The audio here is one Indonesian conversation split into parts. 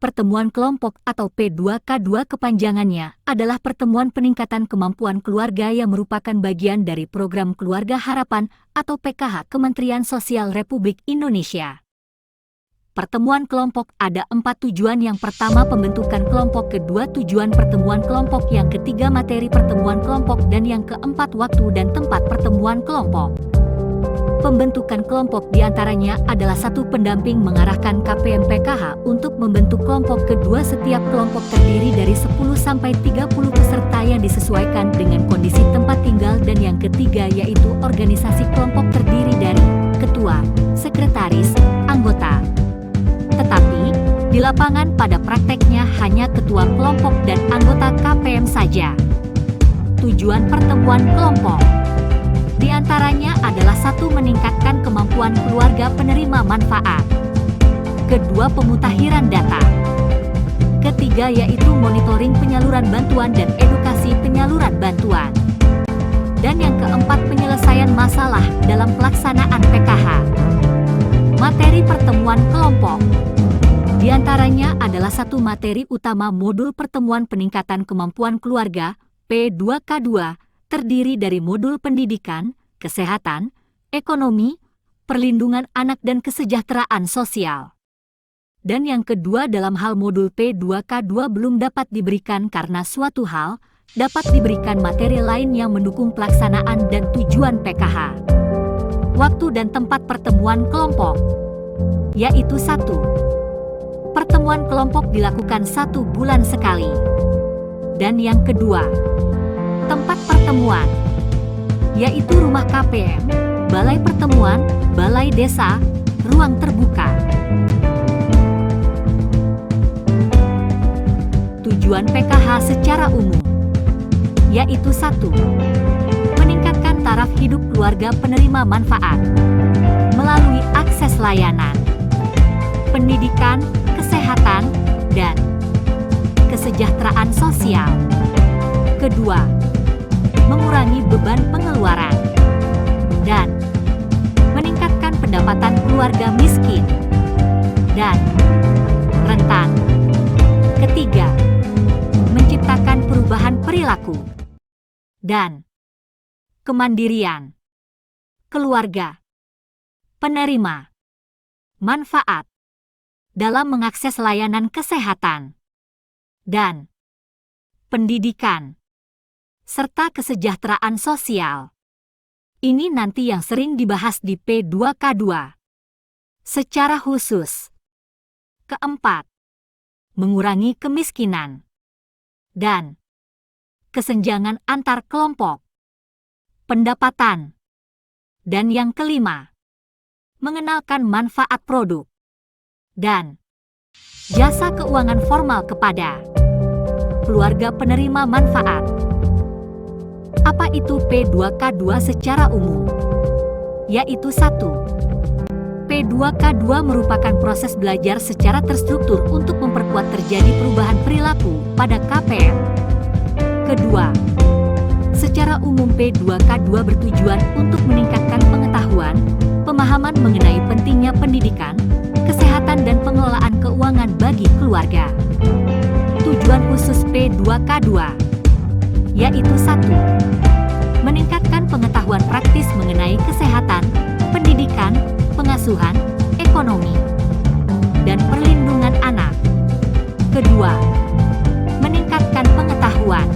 Pertemuan kelompok atau P2K2 kepanjangannya adalah Pertemuan Peningkatan Kemampuan Keluarga yang merupakan bagian dari Program Keluarga Harapan atau PKH Kementerian Sosial Republik Indonesia. Pertemuan kelompok ada 4 tujuan. Yang pertama, pembentukan kelompok. Kedua, tujuan pertemuan kelompok. Yang ketiga, materi pertemuan kelompok. Dan yang keempat, waktu dan tempat pertemuan kelompok. Pembentukan kelompok diantaranya adalah 1. Pendamping mengarahkan KPM PKH untuk membentuk kelompok. Kedua, setiap kelompok terdiri dari 10-30 peserta yang disesuaikan dengan kondisi tempat tinggal. Dan yang ketiga yaitu organisasi kelompok terdiri dari ketua, sekretaris, anggota. Tetapi, di lapangan pada prakteknya hanya ketua kelompok dan anggota KPM saja. Tujuan pertemuan kelompok di antaranya adalah 1. Meningkatkan kemampuan keluarga penerima manfaat. Kedua, pemutakhiran data. Ketiga yaitu monitoring penyaluran bantuan dan edukasi penyaluran bantuan. Dan yang keempat, penyelesaian masalah dalam pelaksanaan PKH. Materi pertemuan kelompok di antaranya adalah 1. Materi utama modul pertemuan peningkatan kemampuan keluarga P2K2 terdiri dari modul pendidikan, kesehatan, ekonomi, perlindungan anak dan kesejahteraan sosial. Dan yang kedua, dalam hal modul P2K2 belum dapat diberikan karena suatu hal dapat diberikan materi lain yang mendukung pelaksanaan dan tujuan PKH. Waktu dan tempat pertemuan kelompok yaitu 1. Pertemuan kelompok dilakukan 1 bulan sekali. Dan yang kedua, tempat pertemuan yaitu rumah KPM, balai pertemuan, balai desa, ruang terbuka. Tujuan PKH secara umum yaitu 1. Meningkatkan taraf hidup keluarga penerima manfaat melalui akses layanan, pendidikan, kesehatan, dan kesejahteraan sosial. Kedua, mengurangi beban pengeluaran dan meningkatkan pendapatan keluarga miskin dan rentan. Ketiga, menciptakan perubahan perilaku dan kemandirian keluarga penerima manfaat dalam mengakses layanan kesehatan dan pendidikan serta kesejahteraan sosial. Ini nanti yang sering dibahas di P2K2. Secara khusus. Keempat, mengurangi kemiskinan dan kesenjangan antar kelompok pendapatan. Dan yang kelima, mengenalkan manfaat produk dan jasa keuangan formal kepada keluarga penerima manfaat. Apa itu P2K2 secara umum? Yaitu 1. P2K2 merupakan proses belajar secara terstruktur untuk memperkuat terjadi perubahan perilaku pada KPM. Kedua, secara umum P2K2 bertujuan untuk meningkatkan pengetahuan, pemahaman mengenai pentingnya pendidikan, kesehatan dan pengelolaan keuangan bagi keluarga. Tujuan khusus P2K2 yaitu 1. Meningkatkan pengetahuan praktis mengenai kesehatan, pendidikan, pengasuhan, ekonomi, dan perlindungan anak. Kedua, meningkatkan pengetahuan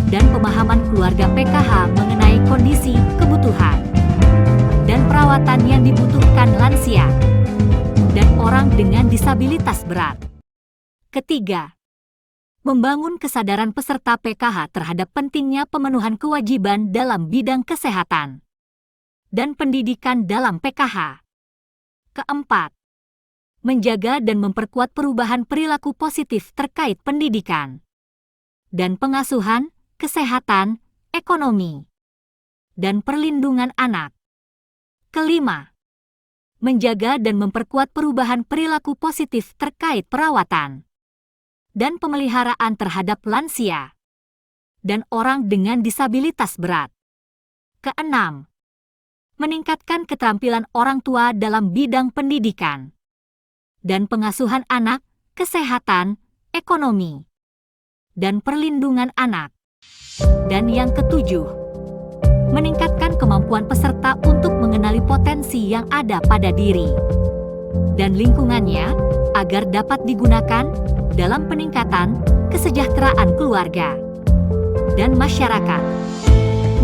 dan pemahaman keluarga PKH mengenai kondisi, kebutuhan, dan perawatan yang dibutuhkan lansia dan orang dengan disabilitas berat. Ketiga, membangun kesadaran peserta PKH terhadap pentingnya pemenuhan kewajiban dalam bidang kesehatan dan pendidikan dalam PKH. Keempat, menjaga dan memperkuat perubahan perilaku positif terkait pendidikan dan pengasuhan, kesehatan, ekonomi, dan perlindungan anak. Kelima, menjaga dan memperkuat perubahan perilaku positif terkait perawatan dan pemeliharaan terhadap lansia dan orang dengan disabilitas berat. Keenam, meningkatkan keterampilan orang tua dalam bidang pendidikan dan pengasuhan anak, kesehatan, ekonomi, dan perlindungan anak. Dan yang ketujuh, meningkatkan kemampuan peserta untuk mengenali potensi yang ada pada diri dan lingkungannya agar dapat digunakan dalam peningkatan kesejahteraan keluarga dan masyarakat.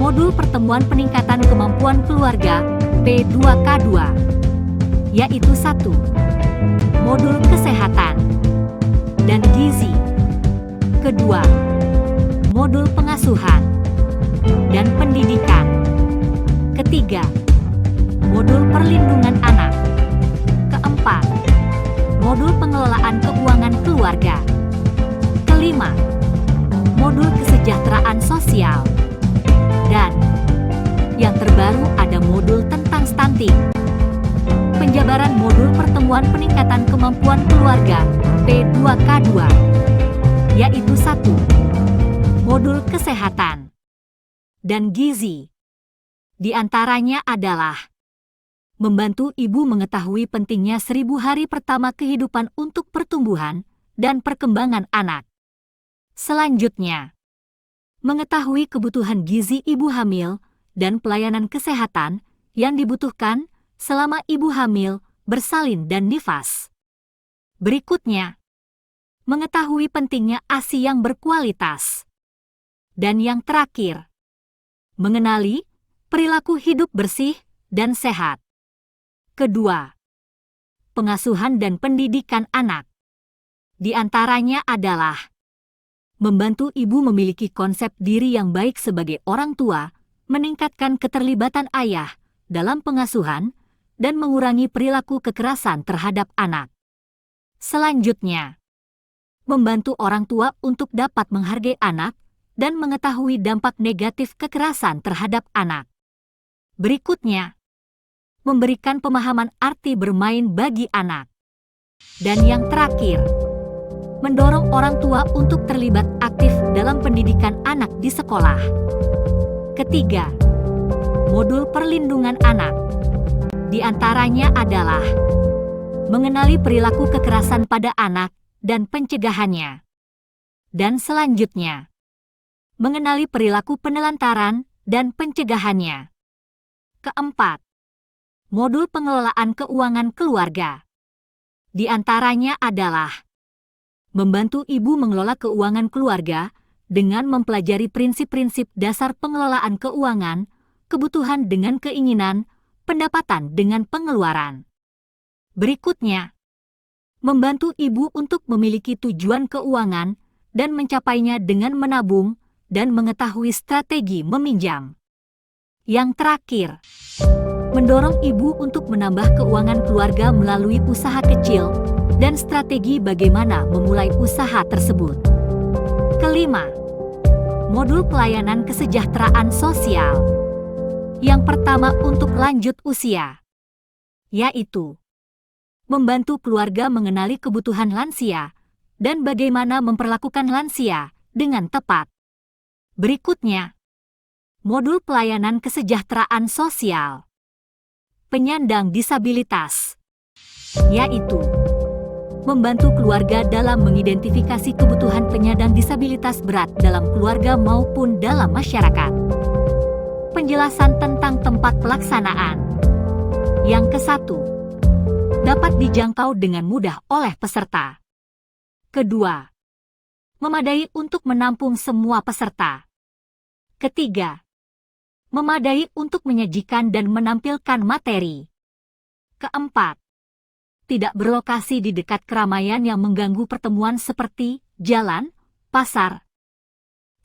Modul pertemuan peningkatan kemampuan keluarga P2K2 yaitu 1. Modul kesehatan dan gizi. Kedua, modul pengasuhan dan pendidikan. Ketiga, modul perlindungan anak. Keempat, modul pengelolaan keuangan keluarga. Kelima, modul kesejahteraan sosial. Dan yang terbaru ada modul tentang stunting. Penjabaran modul pertemuan peningkatan kemampuan keluarga P2K2 yaitu 1. Modul kesehatan dan gizi. Di antaranya adalah membantu ibu mengetahui pentingnya 1000 hari pertama kehidupan untuk pertumbuhan dan perkembangan anak. Selanjutnya, mengetahui kebutuhan gizi ibu hamil dan pelayanan kesehatan yang dibutuhkan selama ibu hamil, bersalin dan nifas. Berikutnya, mengetahui pentingnya ASI yang berkualitas. Dan yang terakhir, mengenali perilaku hidup bersih dan sehat. Kedua, pengasuhan dan pendidikan anak. Di antaranya adalah membantu ibu memiliki konsep diri yang baik sebagai orang tua, meningkatkan keterlibatan ayah dalam pengasuhan, dan mengurangi perilaku kekerasan terhadap anak. Selanjutnya, membantu orang tua untuk dapat menghargai anak dan mengetahui dampak negatif kekerasan terhadap anak. Berikutnya, memberikan pemahaman arti bermain bagi anak. Dan yang terakhir, mendorong orang tua untuk terlibat aktif dalam pendidikan anak di sekolah. Ketiga, modul perlindungan anak. Di antaranya adalah mengenali perilaku kekerasan pada anak dan pencegahannya. Dan selanjutnya, mengenali perilaku penelantaran dan pencegahannya. Keempat, modul pengelolaan keuangan keluarga. Di antaranya adalah membantu ibu mengelola keuangan keluarga dengan mempelajari prinsip-prinsip dasar pengelolaan keuangan, kebutuhan dengan keinginan, pendapatan dengan pengeluaran. Berikutnya, membantu ibu untuk memiliki tujuan keuangan dan mencapainya dengan menabung dan mengetahui strategi meminjam. Yang terakhir, mendorong ibu untuk menambah keuangan keluarga melalui usaha kecil dan strategi bagaimana memulai usaha tersebut. Kelima, modul pelayanan kesejahteraan sosial. Yang pertama untuk lanjut usia, yaitu membantu keluarga mengenali kebutuhan lansia dan bagaimana memperlakukan lansia dengan tepat. Berikutnya, modul pelayanan kesejahteraan sosial penyandang disabilitas, yaitu membantu keluarga dalam mengidentifikasi kebutuhan penyandang disabilitas berat dalam keluarga maupun dalam masyarakat. Penjelasan tentang tempat pelaksanaan. Yang ke-1, dapat dijangkau dengan mudah oleh peserta. Kedua, memadai untuk menampung semua peserta. Ketiga, memadai untuk menyajikan dan menampilkan materi. Keempat, tidak berlokasi di dekat keramaian yang mengganggu pertemuan seperti jalan, pasar,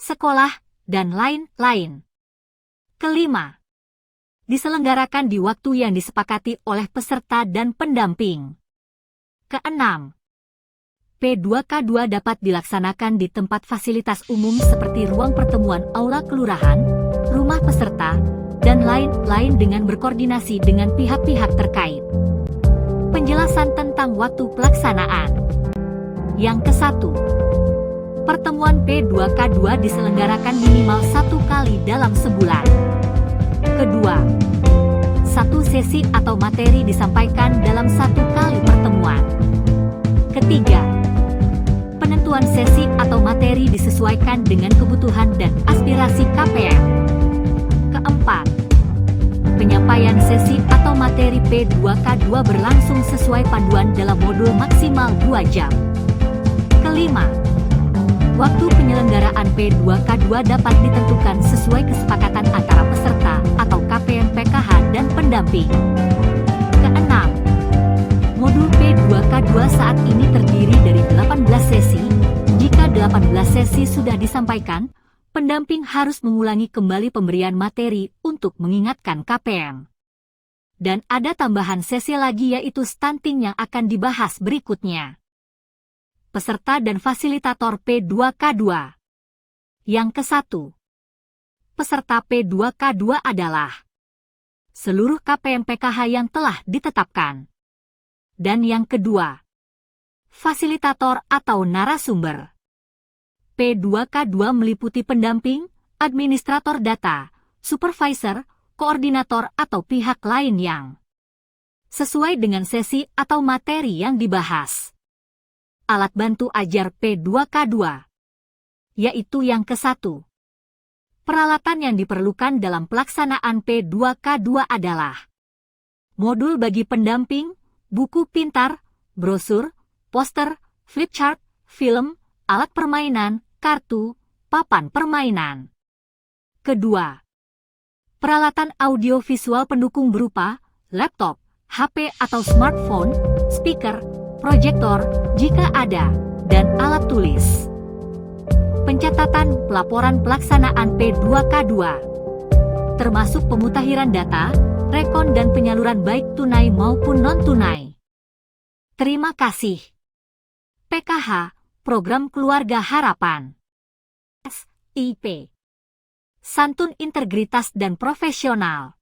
sekolah, dan lain-lain. Kelima, diselenggarakan di waktu yang disepakati oleh peserta dan pendamping. Keenam, P2K2 dapat dilaksanakan di tempat fasilitas umum seperti ruang pertemuan aula kelurahan, rumah peserta, dan lain-lain dengan berkoordinasi dengan pihak-pihak terkait. Penjelasan tentang waktu pelaksanaan. Yang ke-1, pertemuan P2K2 diselenggarakan minimal 1 kali dalam sebulan. Kedua, 1 sesi atau materi disampaikan dalam 1 kali pertemuan. Ketiga, Penentuan sesi atau materi disesuaikan dengan kebutuhan dan aspirasi KPM. Keempat, penyampaian sesi atau materi P2K2 berlangsung sesuai panduan dalam modul maksimal 2 jam. Kelima, waktu penyelenggaraan P2K2 dapat ditentukan sesuai kesepakatan antara peserta atau KPM PKH dan pendamping. Keenam, modul P2K2 saat ini terdiri dari 18 sesi. Jika 18 sesi sudah disampaikan, pendamping harus mengulangi kembali pemberian materi untuk mengingatkan KPM. Dan ada tambahan sesi lagi yaitu stunting yang akan dibahas berikutnya. Peserta dan fasilitator P2K2. Yang ke-1, peserta P2K2 adalah seluruh KPM PKH yang telah ditetapkan. Dan yang kedua, fasilitator atau narasumber. P2K2 meliputi pendamping, administrator data, supervisor, koordinator atau pihak lain yang sesuai dengan sesi atau materi yang dibahas. Alat bantu ajar P2K2, yaitu yang ke-1. Peralatan yang diperlukan dalam pelaksanaan P2K2 adalah modul bagi pendamping, buku pintar, brosur, poster, flipchart, film, alat permainan, kartu, papan permainan. Kedua, peralatan audiovisual pendukung berupa laptop, HP atau smartphone, speaker, proyektor, jika ada, dan alat tulis. Pencatatan pelaporan pelaksanaan P2K2, termasuk pemutakhiran data, rekon dan penyaluran baik tunai maupun non-tunai. Terima kasih. PKH, Program Keluarga Harapan. SIP. Santun, integritas dan profesional.